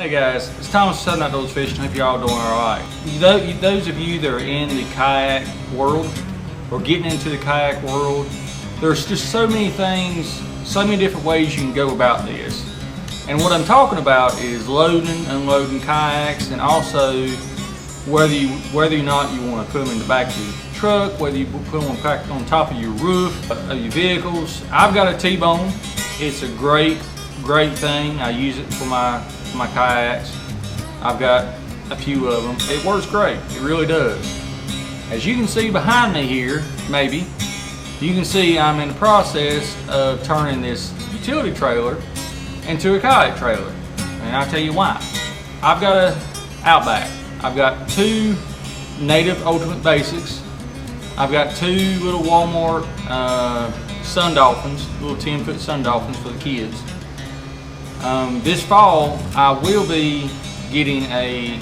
Hey guys, it's Thomas Southern Outdoors Fishing. Hope y'all doing alright. Those of you that are in the kayak world or getting into the kayak world, there's just so many things, so many different ways you can go about this. And what I'm talking about is loading, unloading kayaks, and also whether or not you want to put them in the back of your truck, whether you put them on top of your roof of your vehicles. I've got a T-bone. It's a great thing. I use it for my kayaks. I've got a few of them. It works great. It really does. As you can see behind me here, maybe, you can see I'm in the process of turning this utility trailer into a kayak trailer. And I'll tell you why. I've got a Outback. I've got two native Ultimate Basics. I've got two little Walmart Sun Dolphins, little 10-foot Sun Dolphins for the kids. This fall, I will be getting a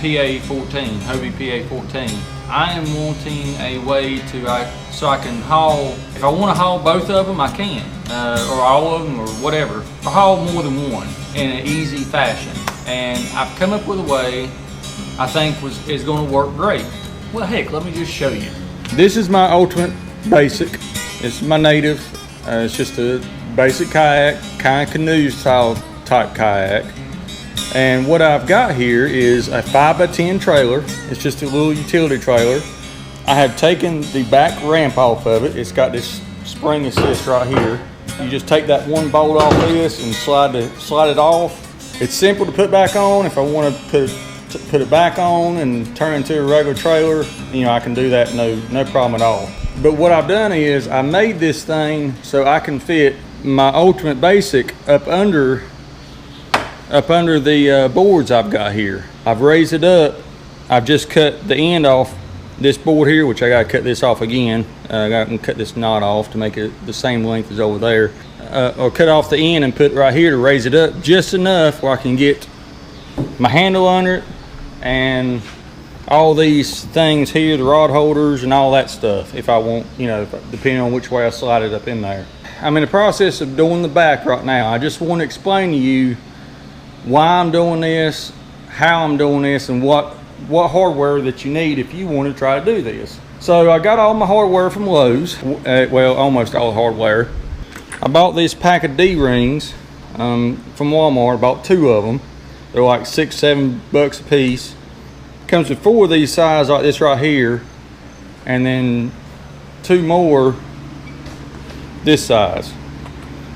PA-14, Hobie PA-14. I am wanting a way to, so I can haul, if I want to haul both of them, I can, or all of them, or whatever, or haul more than one in an easy fashion. And I've come up with a way I think is going to work great. Well, heck, let me just show you. This is my Ultimate Basic. It's my native. It's just a basic kayak, kind of canoe style type kayak. And what I've got here is a 5x10 trailer. It's just a little utility trailer. I have taken the back ramp off of it. It's got this spring assist right here. You just take that one bolt off this and slide it off. It's simple to put back on. If I want to put it back on and turn it into a regular trailer, you know, I can do that, no problem at all. But what I've done is I made this thing so I can fit my Ultimate Basic up under the boards I've got here. I've raised it up. I've just cut the end off this board here, which I gotta cut this off again. I gotta cut this knot off to make it the same length as over there. Or cut off the end and put it right here to raise it up just enough where I can get my handle under it and all these things here, the rod holders and all that stuff, if I want, you know, depending on which way I slide it up in there. I'm in the process of doing the back right now. I just want to explain to you why I'm doing this, how I'm doing this, and what hardware that you need if you want to try to do this. So I got all my hardware from Lowe's, well, almost all the hardware. I bought this pack of D-rings from Walmart, bought two of them. They're like $6-7 a piece. Comes with 4 of these size like this right here, and then 2 more this size.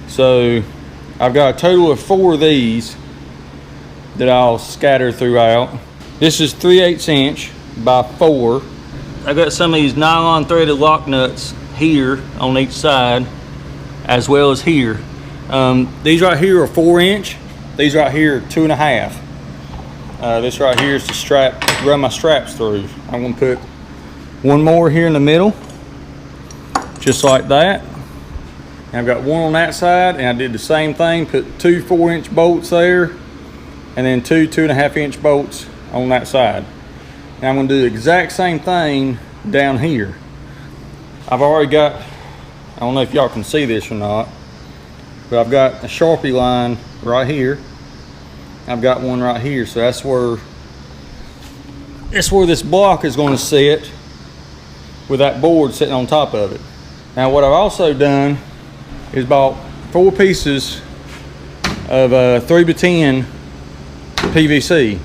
So I've got a total of 4 of these that I'll scatter throughout. This is 3/8 inch by 4. I got some of these nylon threaded lock nuts here on each side, as well as here. These right here are 4 inch. These right here are 2.5. This right here is the strap, run my straps through. I'm gonna put one more here in the middle, just like that. And I've got one on that side, and I did the same thing, put 2 4-inch bolts there, and then 2 2.5-inch bolts on that side. And I'm gonna do the exact same thing down here. I've already got, I don't know if y'all can see this or not, but I've got a Sharpie line right here. I've got one right here, so that's where this block is going to sit with that board sitting on top of it. Now what I've also done is bought 4 pieces of 3x10 PVC.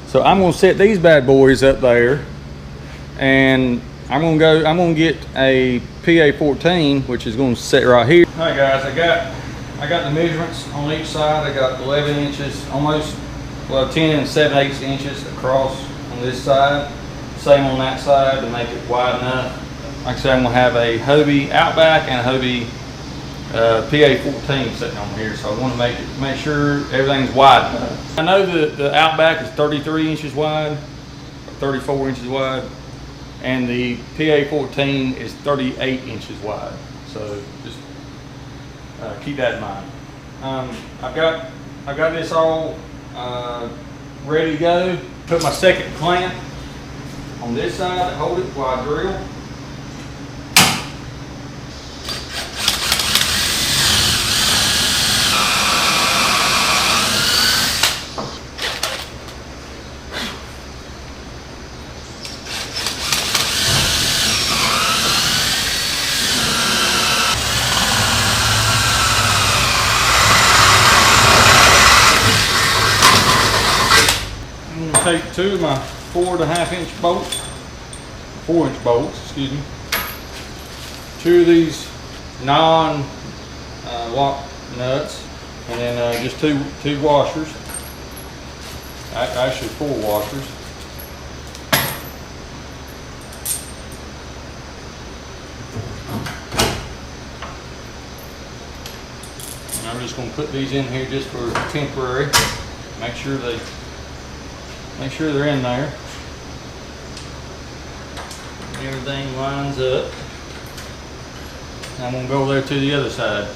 So I'm going to set these bad boys up there, and I'm going to get a PA-14, which is going to sit right here. All right guys, I got the measurements on each side. I got 11 inches, almost, well, 10 7/8 inches across on this side. Same on that side to make it wide enough. Like I said, I'm gonna have a Hobie Outback and a Hobie PA-14 sitting on here. So I want to make sure everything's wide enough. I know the Outback is 33 inches wide, 34 inches wide, and the PA-14 is 38 inches wide. So just keep that in mind. I've got this all ready to go. Put my second clamp on this side to hold it while I drill. take 2 of my 4.5-inch bolts, 4-inch bolts, excuse me. 2 of these nylon lock nuts, and then just two washers. Actually 4 washers. And I'm just going to put these in here just for temporary. Make sure they're in there. Everything lines up. I'm going to go there to the other side.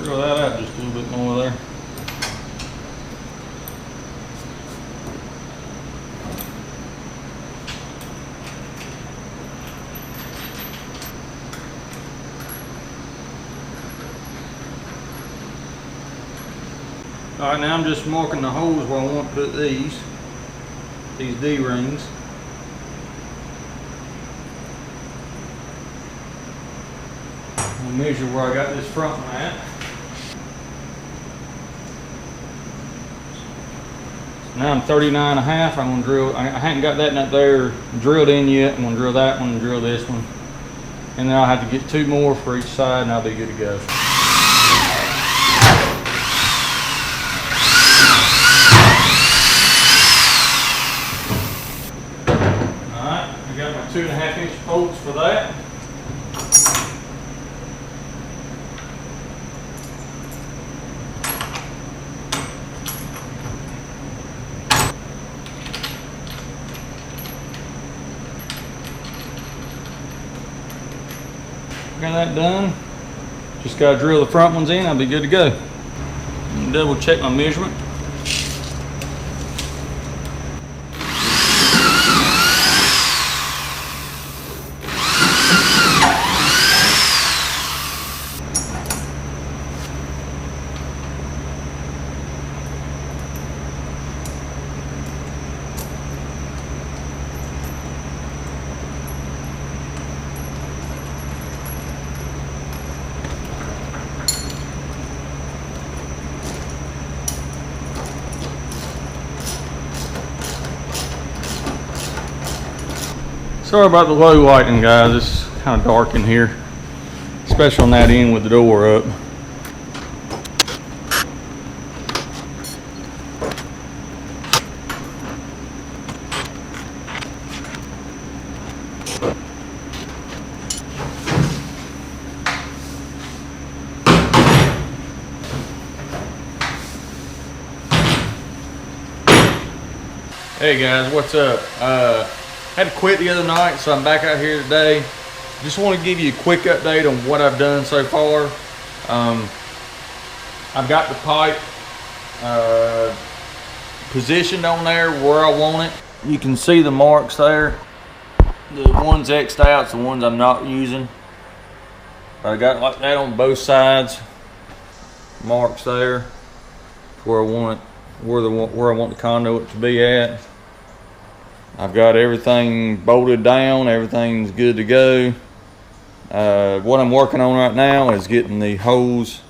Drill that out just a little bit more there. All right, now I'm just marking the holes where I want to put these D-rings. I'll measure where I got this front one at. Now I'm 39.5. I'm gonna drill. I haven't got that nut there drilled in yet. I'm gonna drill that one and drill this one, and then I'll have to get 2 more for each side, and I'll be good to go. All right, I got my 2.5-inch bolts for that. Got that done. Just got to drill the front ones in. I'll be good to go. Double check my measurement. Sorry about the low lighting, guys. It's kind of dark in here, especially on that end with the door up. Hey guys, what's up? Had to quit the other night, so I'm back out here today. Just want to give you a quick update on what I've done so far. I've got the pipe positioned on there where I want it. You can see the marks there. The ones X'd out, the ones I'm not using. I got it like that on both sides. Marks there where I want it, where I want the conduit to be at. I've got everything bolted down, everything's good to go. What I'm working on right now is getting the hose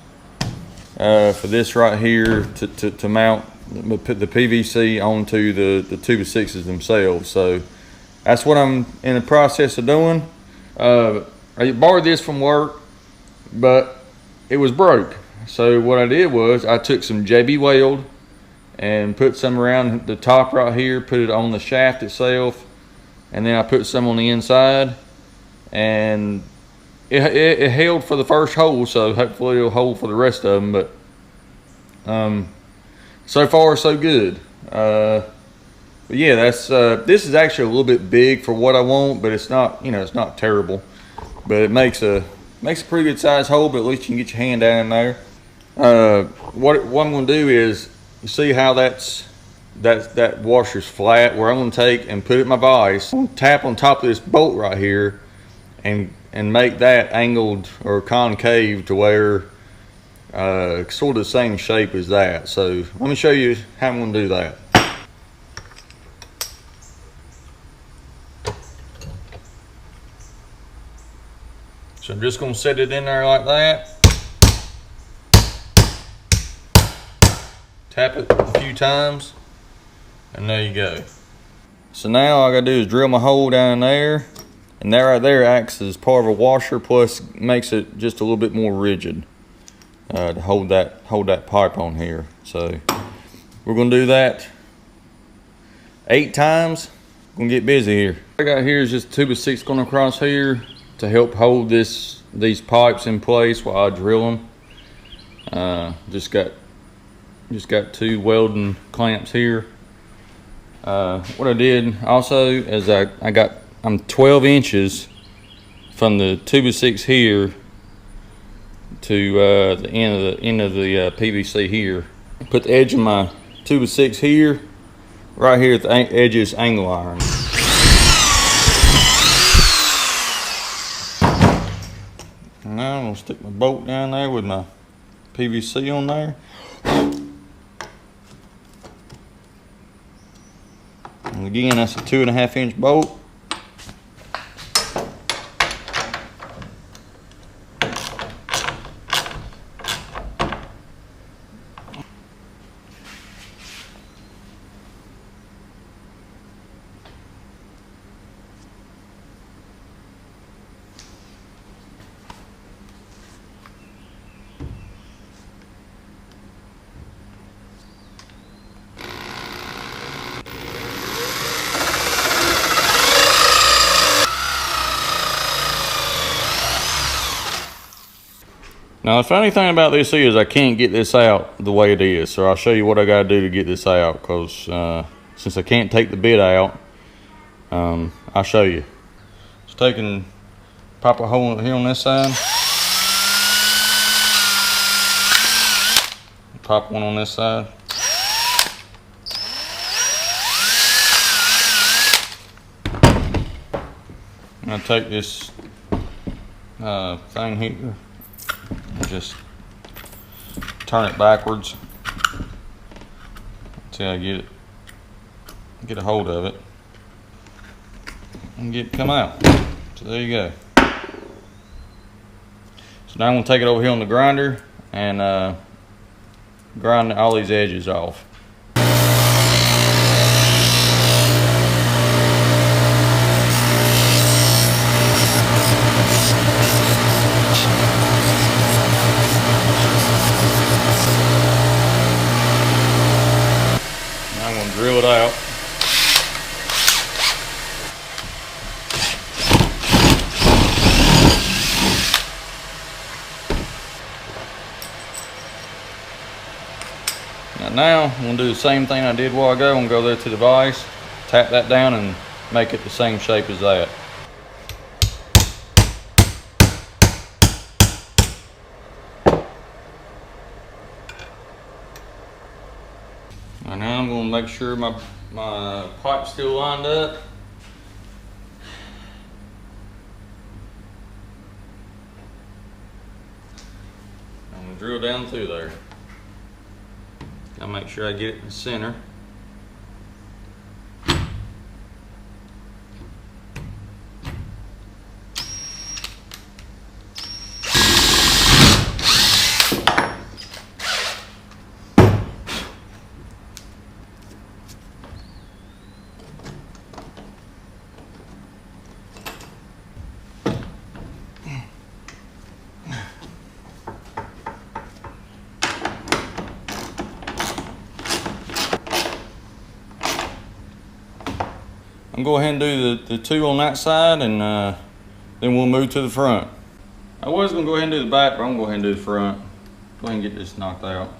for this right here to mount the PVC onto the 2x6s themselves. So that's what I'm in the process of doing. I borrowed this from work, but it was broke. So what I did was I took some JB weld and put some around the top right here, put it on the shaft itself, and then I put some on the inside, and it held for the first hole, so hopefully it'll hold for the rest of them. But so far so good. But yeah, that's this is actually a little bit big for what I want, but it's not, you know, it's not terrible. but it makes a pretty good size hole. But at least you can get your hand down in there. What I'm going to do is, you see how that washer's flat, where I'm going to take and put it in my vise. I'm going to tap on top of this bolt right here and make that angled or concave to where sort of the same shape as that. So let me show you how I'm going to do that. So I'm just going to set it in there like that. Tap it a few times, and there you go. So now all I gotta do is drill my hole down in there, and that right there acts as part of a washer, plus makes it just a little bit more rigid to hold that pipe on here. So we're gonna do that 8 times. We're gonna get busy here. What I got here is just a tube of 6 going across here to help hold these pipes in place while I drill them. Just got 2 welding clamps here. What I did also is I'm 12 inches from the tube of 6 here to the end of the PVC here. Put the edge of my tube of 6 here, right here at the edge of this angle iron. And now I'm gonna stick my bolt down there with my PVC on there. And again, that's a 2.5 inch bolt. Now the funny thing about this is I can't get this out the way it is, so I'll show you what I gotta do to get this out, because since I can't take the bit out, I'll show you. Just pop a hole here on this side, pop one on this side. I'm gonna take this thing here, just turn it backwards until I get a hold of it and get it come out. So there you go. So now I'm going to take it over here on the grinder and grind all these edges off. Drill it out. Now I'm going to do the same thing I did a while ago. I'm going to go there to the vise, tap that down and make it the same shape as that. And now I'm going to make sure my pipe's still lined up. I'm going to drill down through there. I'll make sure I get it in the center. I'm going to go ahead and do the 2 on that side, and then we'll move to the front. I was going to go ahead and do the back, but I'm going to go ahead and do the front. Go ahead and get this knocked out.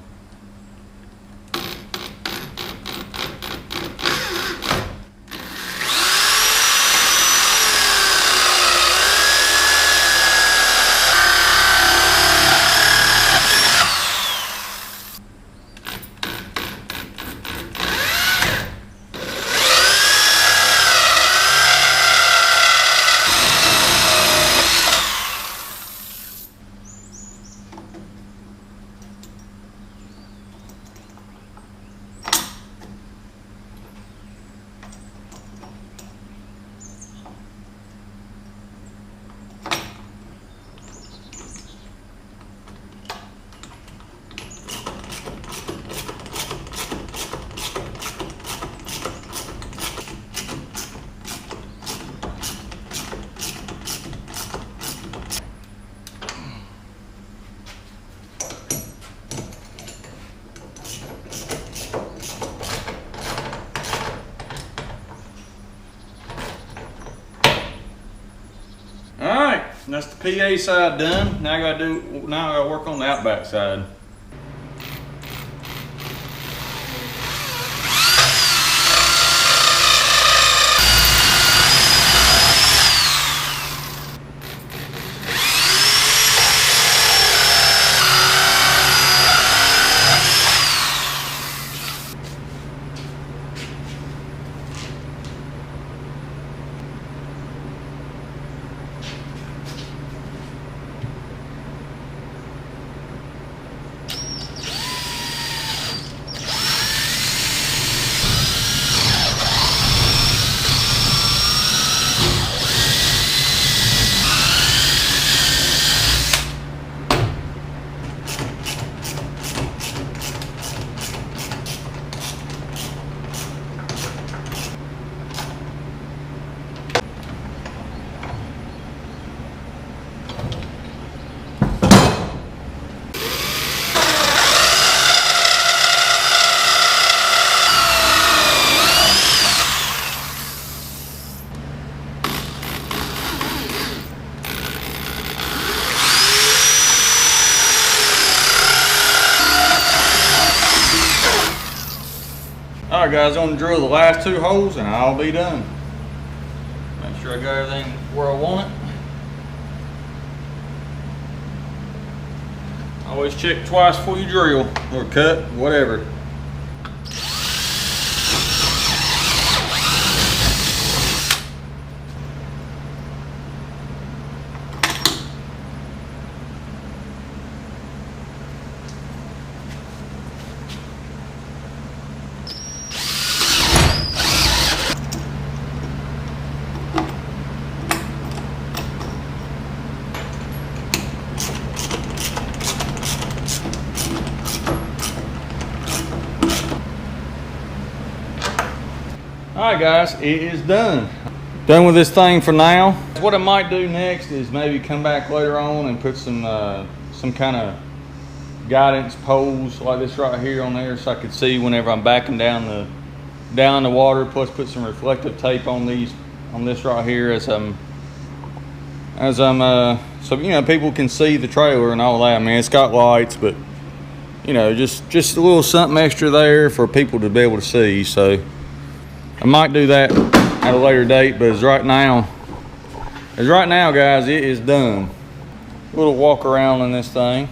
And that's the PA side done. Now I gotta work on the outback side. Alright guys, I'm gonna drill the last 2 holes and I'll be done. Make sure I got everything where I want it. Always check twice before you drill or cut, whatever. Alright guys, it is done. Done with this thing for now. What I might do next is maybe come back later on and put some kind of guidance poles like this right here on there so I could see whenever I'm backing down the water, plus put some reflective tape on this right here as I'm so you know people can see the trailer and all that. I mean, it's got lights, but you know, just a little something extra there for people to be able to see. So I might do that at a later date, but as right now guys, it is done. A little walk around in this thing.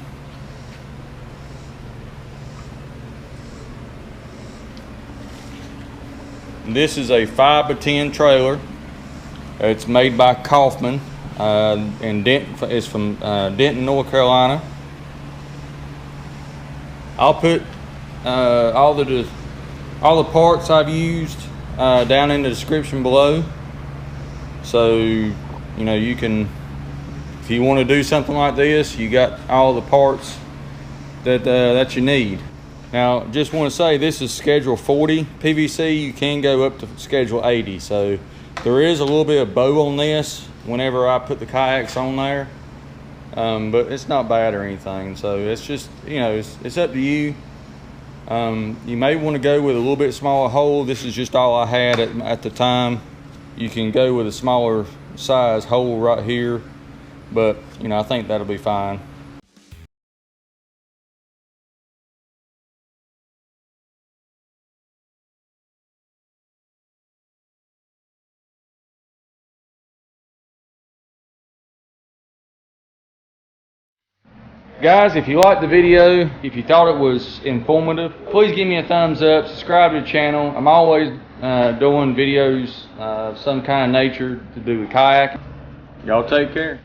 This is a 5x10 trailer. It's made by Kaufman in Denton. It's from Denton, North Carolina. I'll put all the parts I've used down in the description below, so you know you can, if you want to do something like this, you got all the parts that you need. Now just want to say this is schedule 40 PVC. You can go up to schedule 80, so there is a little bit of bow on this whenever I put the kayaks on there, but it's not bad or anything. So it's just, you know, it's up to you. You may want to go with a little bit smaller hole. This is just all I had at the time. You can go with a smaller size hole right here, but you know, I think that'll be fine. Guys, if you liked the video, if you thought it was informative, please give me a thumbs up, subscribe to the channel. I'm always doing videos of some kind of nature to do with kayak. Y'all take care.